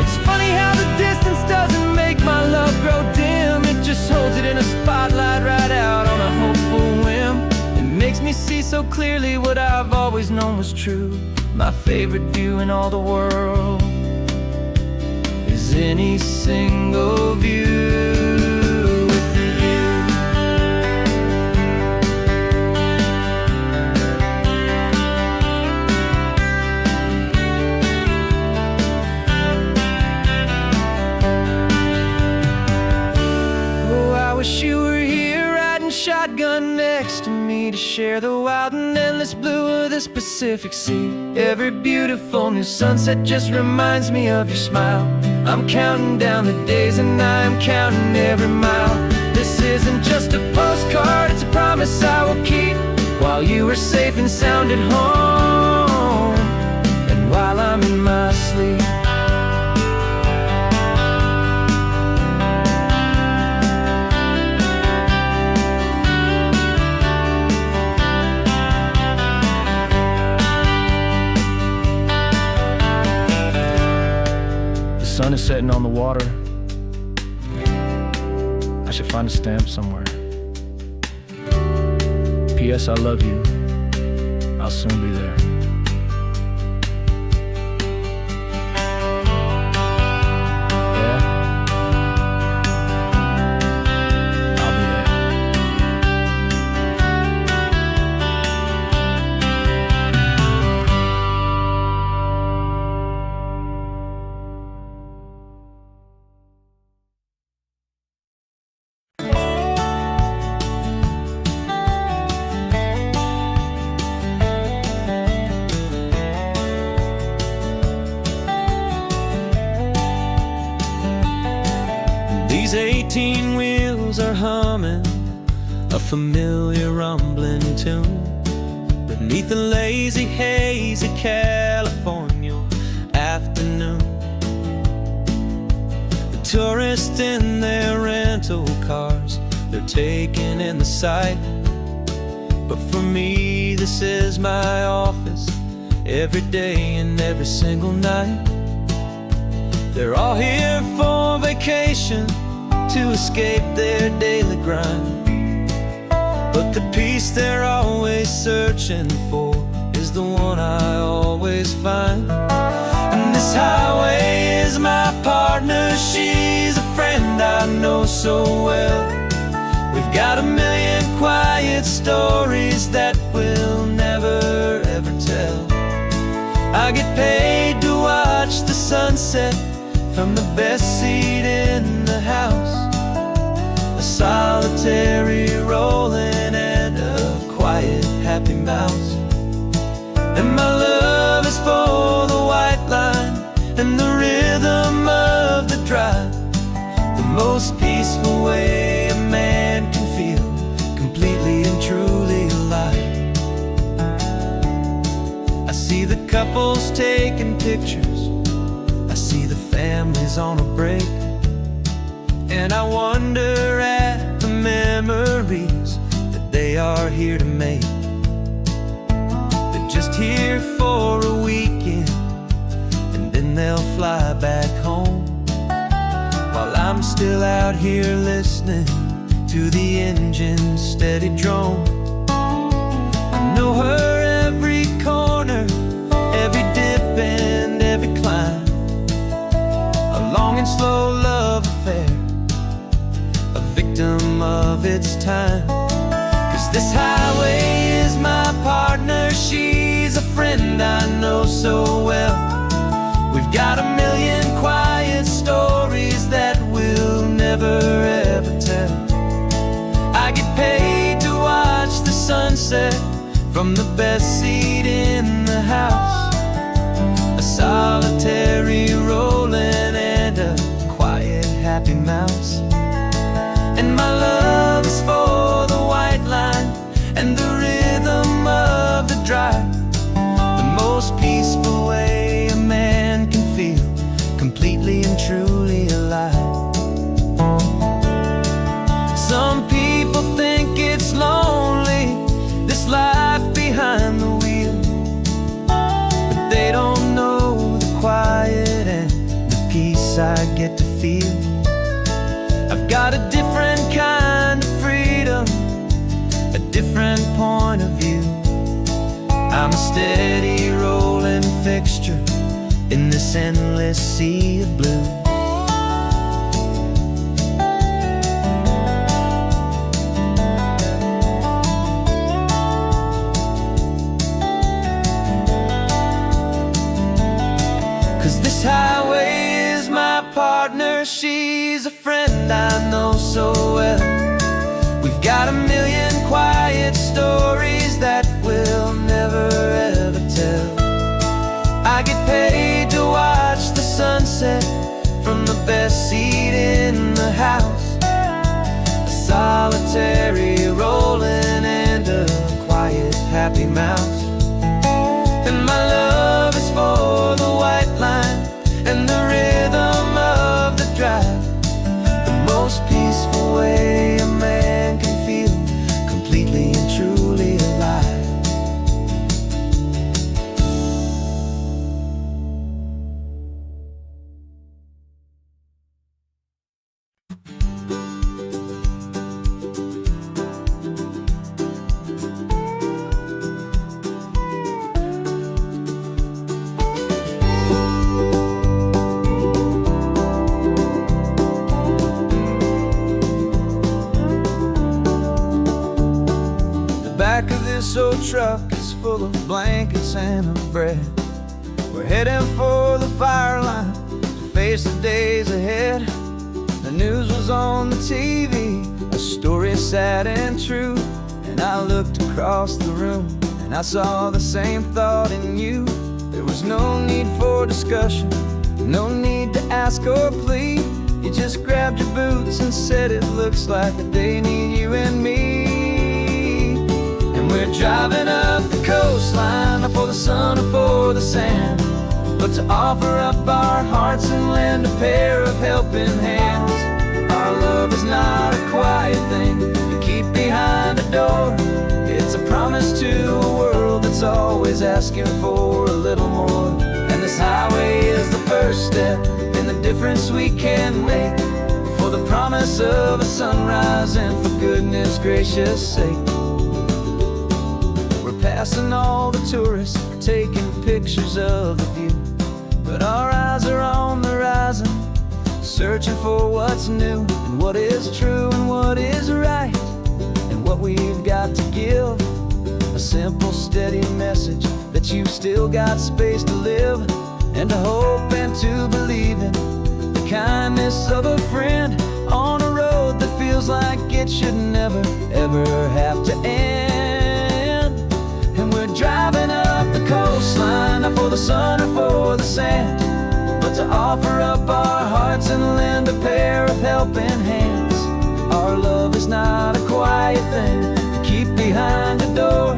It's funny how the distance doesn't make my love grow dim. It just holds it in a spotlight right out on a hopeful whim. It makes me see so clearly what I've always known was true. My favorite view in all the world is any single view. You were here riding shotgun next to me, to share the wild and endless blue of this Pacific Sea. Every beautiful new sunset just reminds me of your smile. I'm counting down the days and I'm counting every mile. This isn't just a postcard, it's a promise I will keep, while you are safe and sound at home, and while I'm in my sleep. The sun is setting on the water. I should find a stamp somewhere. P.S. I love you. I'll soon be there. Yeah? I'll be there. These 18 wheels are humming a familiar rumbling tune beneath the lazy haze of California afternoon. The tourists in their rental cars, they're taking in the sight, but for me this is my office, every day and every single night. They're all here for vacation, to escape their daily grind, but the peace they're always searching for is the one I always find. And this highway is my partner, she's a friend I know so well. We've got a million quiet stories that we'll never ever tell. I get paid to watch the sunset from the best seat in the house, a solitary rolling and a quiet happy mouse. And my love is for the white line and the rhythm of the drive, the most peaceful way a man can feel completely and truly alive. I see the couples taking pictures, I see the families is on a break, and I wonder at the memories that they are here to make. They're just here for a weekend, and then they'll fly back home, while I'm still out here listening to the engine's steady drone. I know her every corner, every dip and every climb, a long and slow love affair, a victim of its time. 'Cause this highway is my partner, she's a friend I know so well. We've got a million quiet stories that we'll never ever tell. I get paid to watch the sunset from the best seat in the house, a solitary rolling and a quiet happy mouse. And my love is for the white line and the rhythm of the drive, the most peaceful way a man can feel completely and truly alive. Some people think it's lonely, this life behind the wheel, but they don't know the quiet and the peace I get to feel. I've got a different kind of freedom, a different point of view. I'm a steady rolling fixture in this endless sea of blue. 'Cause this highway is my partner, she's a friend I know so well. We've got a million quiet stories that we'll never ever tell. I get paid to watch the sunset from the best seat in the house, a solitary rolling and a quiet happy mouse. And my love is for the white line and the rhythm of the drive, the most peaceful way a man can feel completely and truly alive. Back of this old truck is full of blankets and of bread. We're heading for the fire line to face the days ahead. The news was on the TV, a story sad and true, and I looked across the room and I saw the same thought in you. There was no need for discussion, no need to ask or plead. You just grabbed your boots and said it looks like they need you and me. We're driving up the coastline, not for the sun or for the sand, but to offer up our hearts and lend a pair of helping hands. Our love is not a quiet thing you keep behind a door. It's a promise to a world that's always asking for a little more. And this highway is the first step in the difference we can make, for the promise of a sunrise and for goodness gracious sake. Passing all the tourists, taking pictures of the view, but our eyes are on the horizon, searching for what's new and what is true and what is right, and what we've got to give. A simple, steady message that you've still got space to live, and to hope and to believe in the kindness of a friend on a road that feels like it should never, ever have to end. Driving up the coastline, not for the sun or for the sand, but to offer up our hearts and lend a pair of helping hands. Our love is not a quiet thing to keep behind a door.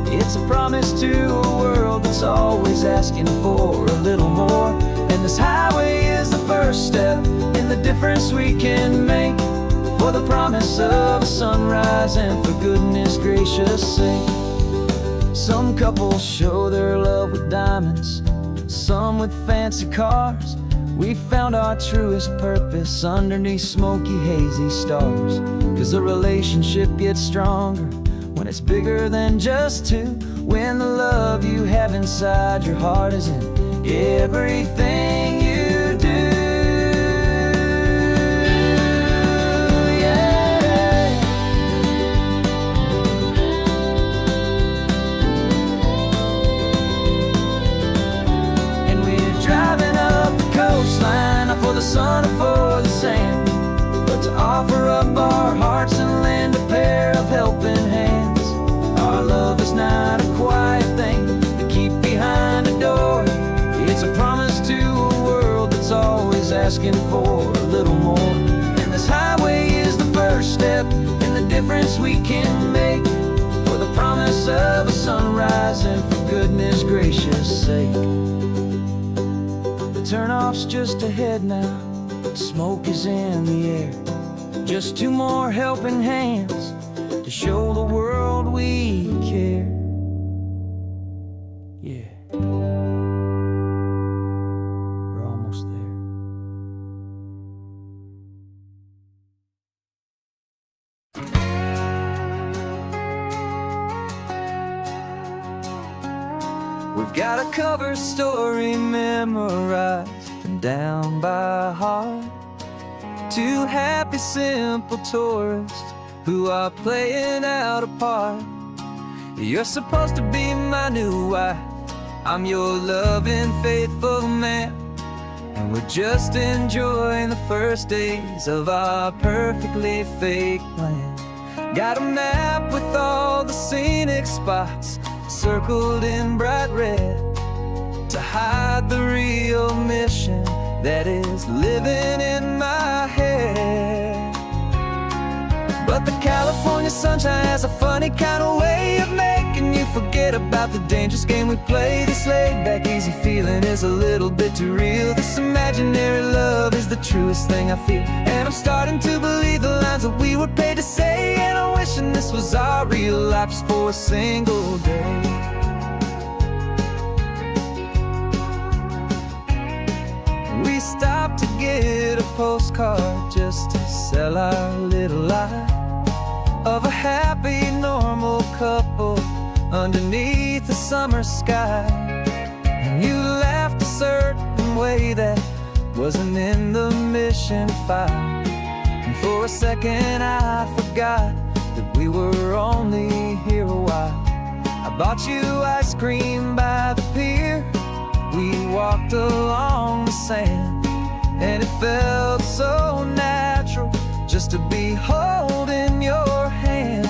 It's a promise to a world that's always asking for a little more. And this highway is the first step in the difference we can make, for the promise of a sunrise and for goodness gracious sake. Some couples show their love with diamonds, some with fancy cars. We found our truest purpose underneath smoky, hazy stars. 'Cause the relationship gets stronger when it's bigger than just two, when the love you have inside your heart is in everything you do. Yeah. And we're driving up the coastline, not for the sun or for the sand, but to offer up our hearts and lend a pair of helping hands. Our love is not a quiet thing to keep behind a door. It's a promise to a world that's always asking for a little more. And this highway is the first step in the difference we can make, for the promise of a sunrise and for goodness gracious sake. The turnoff's just ahead now, smoke is in the air. Just two more helping hands to show the world we care. Yeah. We're almost there. We've got a cover story memorized and down by heart. Two happy, simple tourists who are playing out a part. You're supposed to be my new wife, I'm your loving, faithful man, and we're just enjoying the first days of our perfectly fake plan. Got a map with all the scenic spots circled in bright red to hide the real mission that is living in my head. But the California sunshine has a funny kind of way of making you forget about the dangerous game we play. This laid-back, easy feeling is a little bit too real. This imaginary love is the truest thing I feel, and I'm starting to believe the lines that we were paid to say. And I'm wishing this was our real life just for a single day. We stopped to get a postcard just to sell our little lie of a happy, normal couple underneath the summer sky. And you laughed a certain way that wasn't in the mission file, and for a second I forgot that we were only here a while. I bought you ice cream by the pier, we walked along the sand, and it felt so natural just to be holding your hand.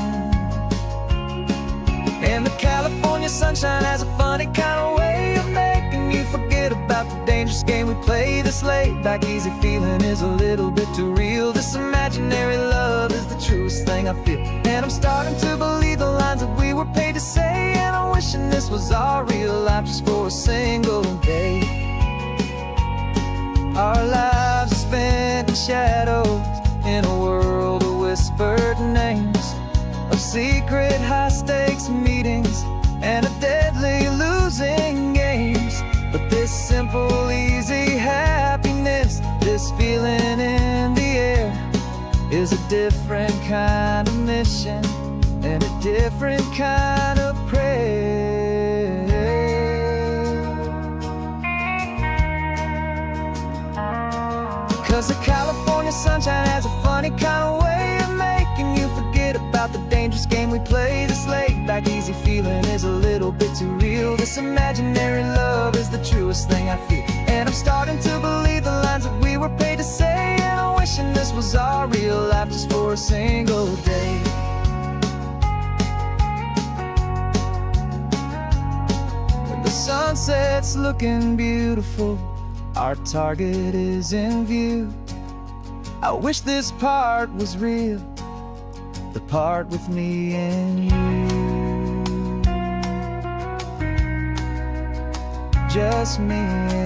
And the California sunshine has a funny kind of way of making you forget about the dangerous game we play. This laid-back, easy feeling is a little bit too real. This imaginary love is the truest thing I feel, and I'm starting to believe the lines that we were paid to say. And I'm wishing this was our real life just for a single day. Our lives are spent in shadows, in a world of whispered names, of secret high-stakes meetings and of deadly losing games. But this simple, easy happiness, this feeling in the air, is a different kind of mission and a different kind of prayer. 'Cause the California sunshine has a funny kind of way of making you forget about the dangerous game we play. This laid-back, easy feeling is a little bit too real. This imaginary love is the truest thing I feel, and I'm starting to believe the lines that we were paid to say. And I'm wishing this was our real life just for a single day. When the sunset's looking beautiful, our target is in view. I wish this part was real, the part with me and you. Just me and